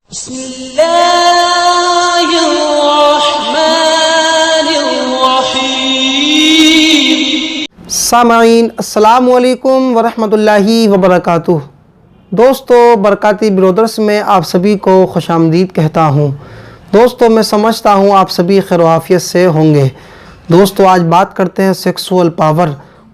सामाईन अस्सलामु अलैकुम वरहमतुल्लाहि वबरकातुह। दोस्तों, बरकाती ब्रदर्स में आप सभी को खुशामदीद कहता हूँ। दोस्तों, मैं समझता हूँ आप सभी खैर आफियत से होंगे। दोस्तों, आज बात करते हैं सेक्सुअल पावर,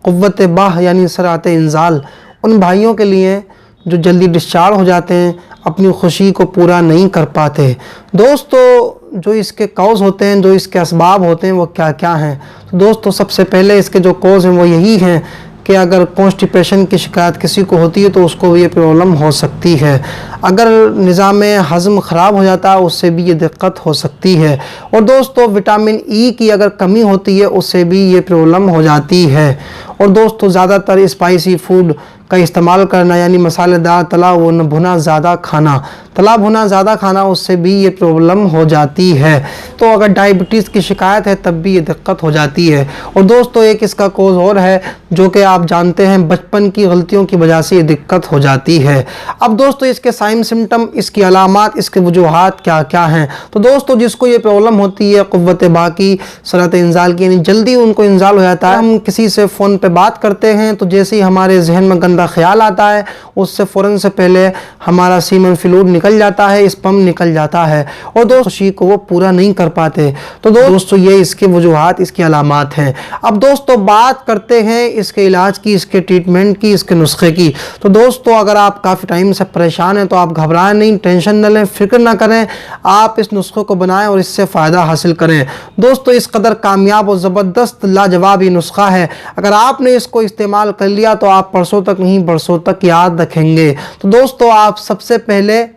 क़ुव्वत बाह यानी सरात इंजाल उन भाइयों के लिए जो जल्दी डिस्चार्ज हो जाते हैं, अपनी खुशी को पूरा नहीं कर पाते। दोस्तों, जो इसके कॉज होते हैं, जो इसके असबाब होते हैं, वो क्या क्या हैं? तो दोस्तों, सबसे पहले इसके जो कॉज हैं वो यही हैं कि अगर कॉन्स्टिपेशन की शिकायत किसी को होती है तो उसको ये प्रॉब्लम हो सकती है। अगर निज़ाम हज़म ख़राब हो जाता है उससे भी ये दिक्कत हो सकती है। और दोस्तों, विटामिन ई की अगर कमी होती है उससे भी ये प्रॉब्लम हो जाती है। और दोस्तों, ज़्यादातर स्पाइसी फूड का इस्तेमाल करना यानी मसालेदार तला भुना ज़्यादा खाना, तला भुना ज़्यादा खाना, उससे भी ये प्रॉब्लम हो जाती है। तो अगर डायबिटीज़ की शिकायत है तब भी ये दिक्कत हो जाती है। और दोस्तों, एक इसका कोज़ और है जो कि आप जानते हैं, बचपन की गलतियों की वजह से ये दिक्कत हो जाती है। अब दोस्तों, इसके साइन सिम्टम, इसकी अलामात, इसके वजूहात क्या क्या हैं? तो दोस्तों, जिसको ये प्रॉब्लम होती है क़ुव्वत बाह की, सरात इंजाल की, यानी जल्दी उनको इंजाल हो जाता है। हम किसी से फ़ोन पे बात करते हैं तो जैसे ही हमारे जहन में गंदा ख्याल आता है उससे फ़ौरन से पहले हमारा सीमन फ्लूइड निकल जाता है, स्पर्म निकल जाता है और दोस्तों खुशी को वो पूरा नहीं कर पाते। तो दोस्तों, ये इसके वजूहात, इसकी अलामात हैं। अब दोस्तों, बात करते हैं इसके इलाज की, इसके ट्रीटमेंट की, इसके नुस्खे की। तो दोस्तों, अगर आप काफ़ी टाइम से परेशान हैं तो आप घबराएं नहीं, टेंशन न लें, फिक्र ना करें। आप इस नुस्खे को बनाएं और इससे फ़ायदा हासिल करें। दोस्तों, इस कदर कामयाब और ज़बरदस्त लाजवाब ये नुस्खा है, अगर आपने इसको इस्तेमाल कर लिया तो आप परसों तक नहीं बरसों तक याद रखेंगे। तो दोस्तों, आप सबसे पहले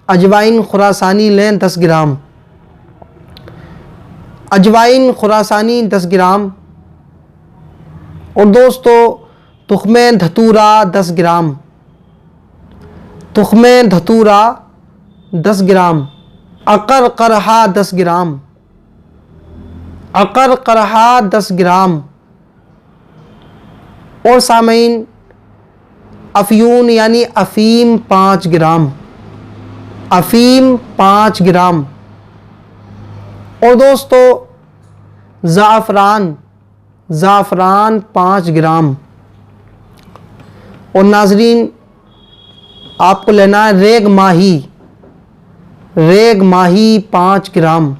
अजवाइन खुरासानी लें 10 ग्राम, अजवाइन खुरासानी 10 ग्राम। और दोस्तों, तुख्मे धतूरा 10 ग्राम, तुख्मे धतूरा 10 ग्राम, अकर करहा 10 ग्राम, अकर करहा 10 ग्राम। और सामीन, अफ़यून यानी अफ़ीम 5 ग्राम, अफ़ीम 5 ग्राम। और दोस्तों, ज़ाफ़रान, ज़ाफ़रान 5 ग्राम। और नाज़रीन, आपको लेना है रेग माही, रेग माही 5 ग्राम।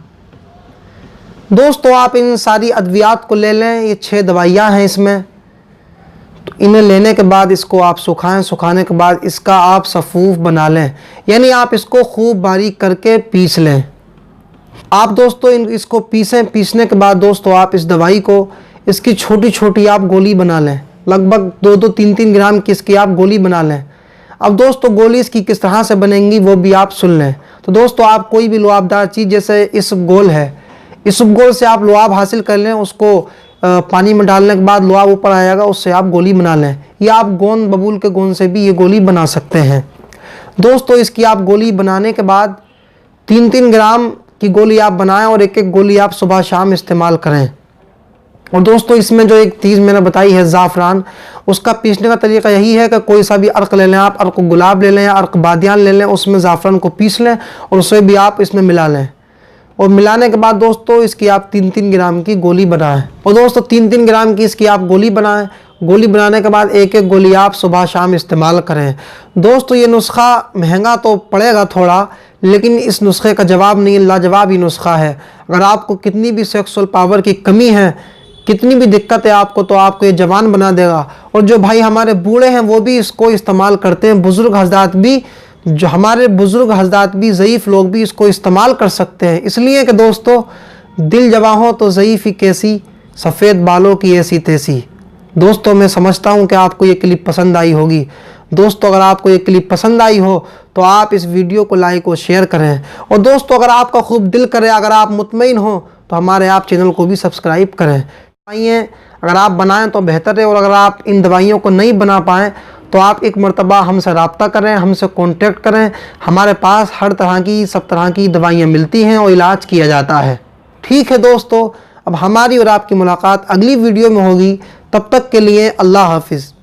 दोस्तों, आप इन सारी अद्वियात को ले लें। ये 6 दवाइयाँ हैं इसमें। तो इन्हें लेने के बाद इसको आप सुखाएं, सुखाने के बाद इसका आप सफ़ूफ बना लें, यानी आप इसको खूब बारीक करके पीस लें। आप दोस्तों इसको पीसें, पीसने के बाद दोस्तों आप इस दवाई को, इसकी छोटी छोटी आप गोली बना लें, लगभग 2-2, 3-3 ग्राम की इसकी आप गोली बना लें। अब दोस्तों, गोली इसकी किस तरह से बनेंगी वो भी आप सुन लें। तो दोस्तों, आप कोई भी लुआबदार चीज़, जैसे इसबगोल है, इसबगोल से आप लुआब हासिल कर लें, उसको पानी में डालने के बाद लुआब ऊपर आएगा, उससे आप गोली बना लें। या आप गोंद, बबूल के गोंद से भी ये गोली बना सकते हैं। दोस्तों, इसकी आप गोली बनाने के बाद 3-3 ग्राम की गोली आप बनाएं और एक एक गोली आप सुबह शाम इस्तेमाल करें। और दोस्तों, इसमें जो एक चीज़ मैंने बताई है ज़ाफ़रान, उसका पीसने का तरीका यही है कि कोई सा भी अर्क ले लें, आप अर्क गुलाब ले लें या अर्क बादियान ले लें, उसमें ज़ाफ़रान को पीस लें और उसे भी आप इसमें मिला लें। और मिलाने के बाद दोस्तों, इसकी आप 3-3 ग्राम की गोली बनाएं। और दोस्तों, 3-3 ग्राम की इसकी आप गोली बनाएं। गोली बनाने के बाद एक एक गोली आप सुबह शाम इस्तेमाल करें। दोस्तों, ये नुस्खा महंगा तो पड़ेगा थोड़ा, लेकिन इस नुस्खे का जवाब नहीं, लाजवाब ही नुस्खा है। अगर आपको कितनी भी सेक्सुअल पावर की कमी है, कितनी भी दिक्कत है आपको, तो आपको ये जवान बना देगा। और जो भाई हमारे बूढ़े हैं वो भी इसको इस्तेमाल करते हैं, बुज़ुर्ग हज़रात भी, जो हमारे बुज़ुर्ग हज़रात भी, ज़ईफ़ लोग भी इसको इस्तेमाल कर सकते हैं। इसलिए कि दोस्तों, दिल जवां हो तो ज़ईफ़ी कैसी, सफ़ेद बालों की ऐसी तैसी। दोस्तों, मैं समझता हूं कि आपको ये क्लिप पसंद आई होगी। दोस्तों, अगर आपको ये क्लिप पसंद आई हो तो आप इस वीडियो को लाइक और शेयर करें। और दोस्तों, अगर आपका खूब दिल करे, अगर आप मुतमईन हो तो हमारे आप चैनल को भी सब्सक्राइब करें। दवाइयाँ अगर आप बनाएं तो बेहतर है, और अगर आप इन दवाइयों को नहीं बना पाएँ तो आप एक मरतबा हमसे रब्ता करें, हमसे कांटेक्ट करें। हमारे पास हर तरह की, सब तरह की दवाइयाँ मिलती हैं और इलाज किया जाता है। ठीक है दोस्तों, अब हमारी और आपकी मुलाकात अगली वीडियो में होगी। तब तक के लिए अल्लाह हाफिज़।